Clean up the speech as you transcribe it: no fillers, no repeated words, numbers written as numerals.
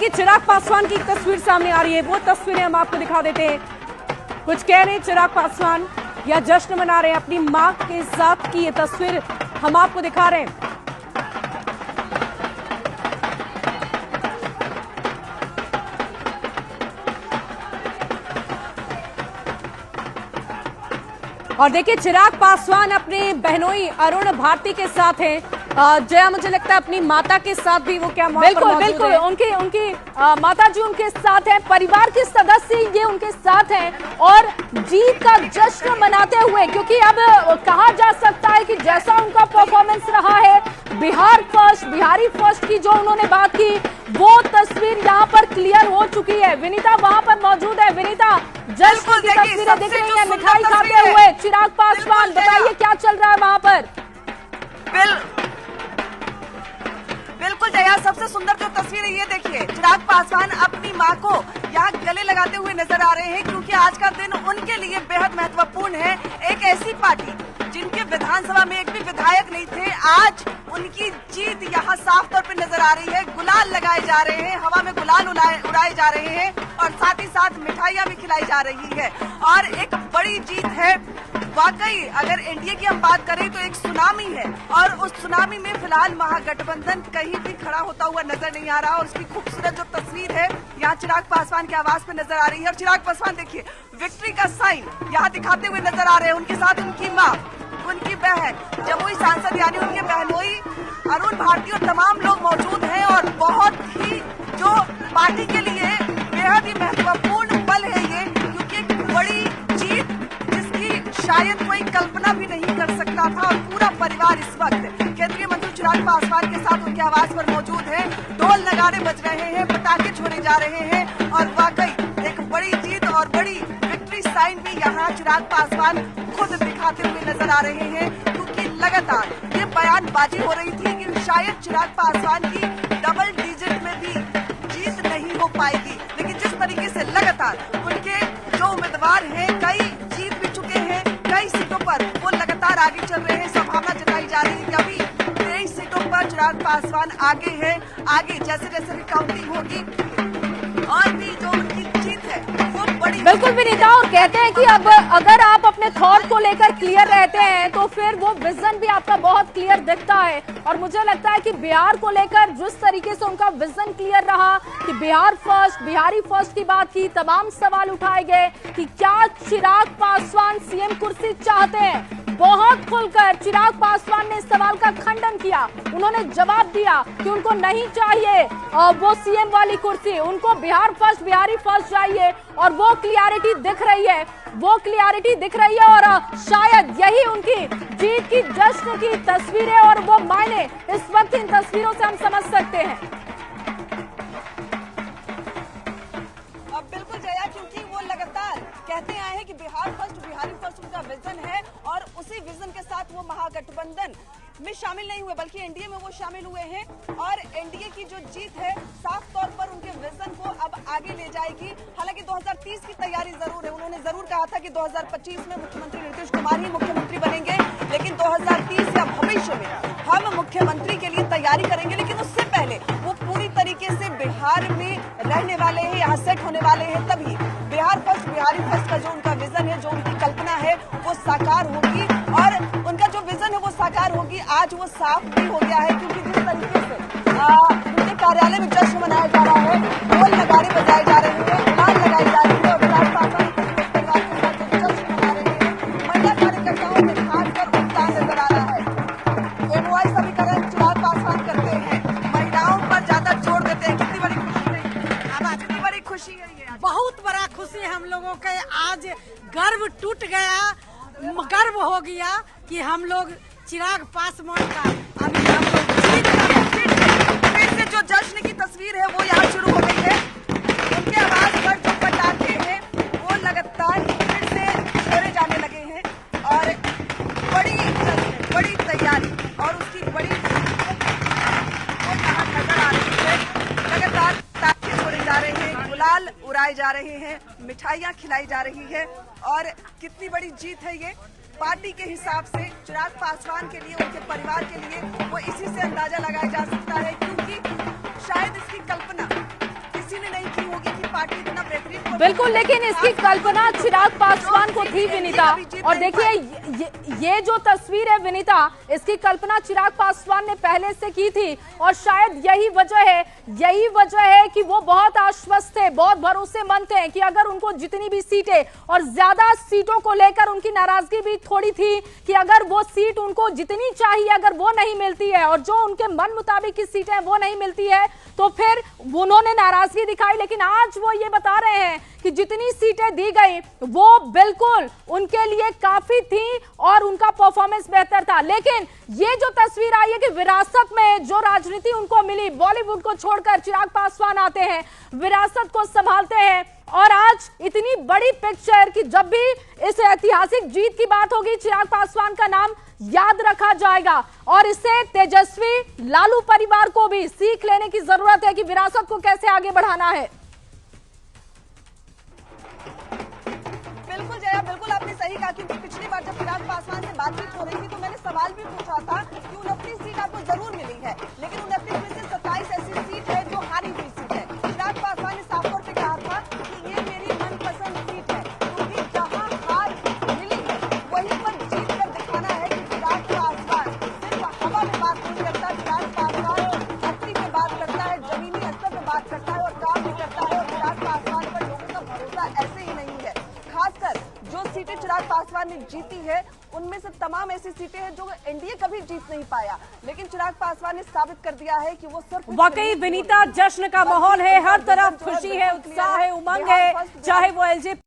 देखिए चिराग पासवान की एक तस्वीर सामने आ रही है, वो तस्वीरें हम आपको दिखा देते हैं। कुछ कह रहे हैं चिराग पासवान या जश्न मना रहे हैं अपनी मां के साथ की ये तस्वीर हम आपको दिखा रहे हैं। और देखिए चिराग पासवान अपने बहनोई अरुण भारती के साथ हैं। जया, मुझे लगता है अपनी माता के साथ भी वो क्या बिल्कुल बिल्कुल उनकी माता जी उनके साथ हैं, परिवार के सदस्य ये उनके साथ हैं और जीत का जश्न मनाते हुए, क्योंकि अब कहा जा सकता है कि जैसा उनका परफॉर्मेंस रहा है, बिहार फर्स्ट, बिहारी फर्स्ट की जो उन्होंने बात की, वो तस्वीर यहाँ पर क्लियर हो चुकी है। विनीता वहां पर मौजूद है। विनीता, जश्न की तस्वीरें दिख रही है, मिठाई खाते हुए चिराग पासवान, बताइए क्या चल रहा है वहां पर। बिल्कुल जया, सबसे सुंदर जो तस्वीर है ये देखिए, चिराग पासवान अपनी मां को यहाँ गले लगाते हुए नजर आ रहे हैं, क्योंकि आज का दिन उनके लिए बेहद महत्वपूर्ण है। एक ऐसी पार्टी जिनके विधानसभा में एक भी विधायक नहीं थे, आज उनकी जीत यहाँ साफ तौर पे नजर आ रही है। गुलाल लगाए जा रहे हैं, हवा में गुलाल उड़ाए जा रहे हैं और साथ ही साथ मिठाइयां भी खिलाई जा रही है और एक बड़ी जीत है। वाकई अगर एनडीए की हम बात करें तो एक सुनामी है और उस सुनामी में फिलहाल महागठबंधन कहीं भी खड़ा होता हुआ नजर नहीं आ रहा और उसकी खूबसूरत जो तस्वीर है यहाँ चिराग पासवान की आवाज पे नजर आ रही है। और चिराग पासवान देखिए विक्ट्री का साइन यहाँ दिखाते हुए नजर आ रहे हैं। उनके साथ उनकी माँ, उनकी बहन, जमुई सांसद यानी उनके बहनोई अरुण भारती और तमाम लोग मौजूद हैं और बहुत ही जो पार्टी के लिए बेहद ही महत्वपूर्ण पल है ये, क्योंकि एक बड़ी जीत जिसकी शायद कोई कल्पना भी नहीं कर सकता था और पूरा परिवार इस वक्त केंद्रीय मंत्री चिराग पासवान के साथ उनके आवास पर मौजूद है। ढोल नगाड़े बज रहे हैं, पटाखे छोड़े जा रहे हैं और वाकई एक बड़ी जीत और बड़ी विक्ट्री साइन भी यहाँ चिराग पासवान खुद दिखाते हुए नजर आ रहे हैं, क्योंकि लगातार ये बयानबाजी हो रही थी कि शायद चिराग पासवान की डबल डिजिट में भी जीत नहीं हो पाएगी, लेकिन जिस तरीके से लगातार उनके जो उम्मीदवार हैं कई जीत भी चुके हैं, कई सीटों पर वो लगातार आगे चल रहे हैं, संभावना जताई जा रही है कि अभी 23 सीटों पर चिराग पासवान आगे है। आगे जैसे जैसे भी काउंटिंग होगी और भी जो उनकी जीत है वो बड़ी। बिल्कुल विनीता, और कहते हैं कि अब अगर आप अपने थॉट को लेकर क्लियर रहते हैं तो फिर वो विजन भी आपका बहुत क्लियर दिखता है और मुझे लगता है कि बिहार को लेकर जिस तरीके से उनका विजन क्लियर रहा कि बिहार फर्स्ट, बिहारी फर्स्ट की बात की, तमाम सवाल उठाए गए कि क्या चिराग पासवान सीएम कुर्सी चाहते हैं। बहुत खुलकर चिराग पासवान ने इस सवाल का खंडन किया। उन्होंने जवाब दिया कि उनको नहीं चाहिए वो सीएम वाली कुर्सी, उनको बिहार फर्स्ट, बिहारी फर्स्ट चाहिए और वो क्लियरिटी दिख रही है, वो क्लियरिटी दिख रही है और शायद यही उनकी जीत की जश्न की तस्वीरें और वो मायने इस वक्त इन तस्वीरों से हम समझ सकते हैं। बिल्कुल जया, क्योंकि वो लगातार कहते आए हैं कि बिहार फर्स्ट, बिहारी फर्स्ट उनका विजन है और उसी विजन के साथ वो महागठबंधन में शामिल नहीं हुए बल्कि एनडीए में वो शामिल हुए हैं और एनडीए की जो जीत है साफ तौर पर उनके विजन को अब आगे ले जाएगी। हालांकि 2030 की तैयारी जरूर है, उन्होंने जरूर कहा था कि 2025 में मुख्यमंत्री नीतीश कुमार ही मुख्यमंत्री बनेंगे, लेकिन 2030 या भविष्य में हम मुख्यमंत्री के लिए तैयारी करेंगे, लेकिन उससे पहले वो पूरी तरीके से बिहार में रहने वाले हैं, यहाँ सेट होने वाले हैं, तभी बिहार फर्स्ट, बिहारी फर्स्ट का जो उनका विजन है, जो उनकी कल्पना है वो साकार होगी और उनका जो विजन है वो साकार होगी। आज वो साफ भी हो गया है, क्योंकि जिस तरीके से उनके कार्यालय में जश्न मनाया जा रहा है, ढोल नगाड़े बजाए जा रहे हैं, गुलाल लगाई जा रही है और चिराग पासवान परिवार के साथ जो जश्न मना रहे हैं, महिला कार्यकर्ताओं में खासकर उत्साह नजर आ रहा है। एमओआई समीकरण चिराग पासवान करते हैं, महिलाओं पर ज्यादा जोर देते हैं। कितनी बड़ी खुशी है, कितनी बड़ी खुशी है ये, बहुत बड़ा खुशी है हम लोगों के। आज गर्व टूट गया, गर्व हो गया कि हम लोग चिराग पासवान का अभी हम लोग जीत गए। फिर से जो जश्न की तस्वीर है वो यहाँ शुरू हो गई है। उनके आवाज पर जो पटाखे हैं वो लगातार फिर से छोड़े जाने लगे हैं और बड़ी तैयारी और उसकी बड़ी वो यहाँ नजर आ रही है। लगातार पटाखे छोड़े जा रहे हैं, गुलाल उड़ाए जा रहे हैं, मिठाइयाँ खिलाई जा रही है और कितनी बड़ी जीत है ये पार्टी के हिसाब से चिराग पासवान के लिए, उनके परिवार के लिए। वो इसी से अंदाजा लगाया जा सकता है, क्योंकि शायद इसकी कल्पना पार्टी इतना बेहतरीन। बिल्कुल, लेकिन इसकी कल्पना चिराग पासवान को थी विनीता। और देखिए ये जो तस्वीर है विनीता, इसकी कल्पना चिराग पासवान ने पहले से की थी और शायद यही वजह है कि वो बहुत आश्वस्त थे, बहुत भरोसेमंद थे कि अगर उनको जितनी भी सीटें, और ज्यादा सीटों को लेकर उनकी नाराजगी भी थोड़ी थी कि अगर वो सीट उनको जितनी चाहिए अगर वो नहीं मिलती है और जो उनके मन मुताबिक की सीटें वो नहीं मिलती है तो फिर उन्होंने नाराजगी दिखाई। लेकिन आज वो ये बता रहे हैं कि जितनी सीटें दी गई वो बिल्कुल उनके लिए काफी थी और उनका परफॉर्मेंस बेहतर था। लेकिन ये जो तस्वीर आई है कि विरासत में जो राजनीति उनको मिली, बॉलीवुड को छोड़कर चिराग पासवान आते हैं, विरासत को संभालते हैं और आज इतनी बड़ी पिक्चर कि जब भी इस ऐतिहासिक जीत की बात होगी चिराग पासवान का नाम याद रखा जाएगा। और इससे तेजस्वी लालू परिवार को भी सीख लेने की जरूरत है कि विरासत को कैसे आगे बढ़ाना है। बिल्कुल जया, बिल्कुल आपने सही कहा, क्योंकि पिछली बार जब चिराग पासवान से बातचीत हो रही थी तो मैंने सवाल भी पूछा था कि 29 सीट आपको जरूर मिली है, लेकिन 29 में से 27 ऐसी सीट है जो हारी हुई सीट है। चिराग पासवान ने साफ तौर पे कहा था कि ये मेरी मनपसंद सीट है, क्योंकि जहां हार मिली है वहीं पर जीत कर दिखाना है कि चिराग पासवान सिर्फ हवा में बात नहीं करता, चिराग पासवान धरती पे बात करता है, जमीनी स्तर पे बात करता है और काम भी करता है। और चिराग पासवान पर लोगों का भरोसा ऐसे ही नहीं है। खासकर जो सीटें चिराग पासवान ने जीती है उनमें से तमाम ऐसी सीटें हैं जो एनडीए कभी जीत नहीं पाया, लेकिन चिराग पासवान ने साबित कर दिया है कि वो सिर्फ वाकई विनीता जश्न का माहौल है, हर तरफ खुशी है, उत्साह है, उमंग है, चाहे वो एलजेपी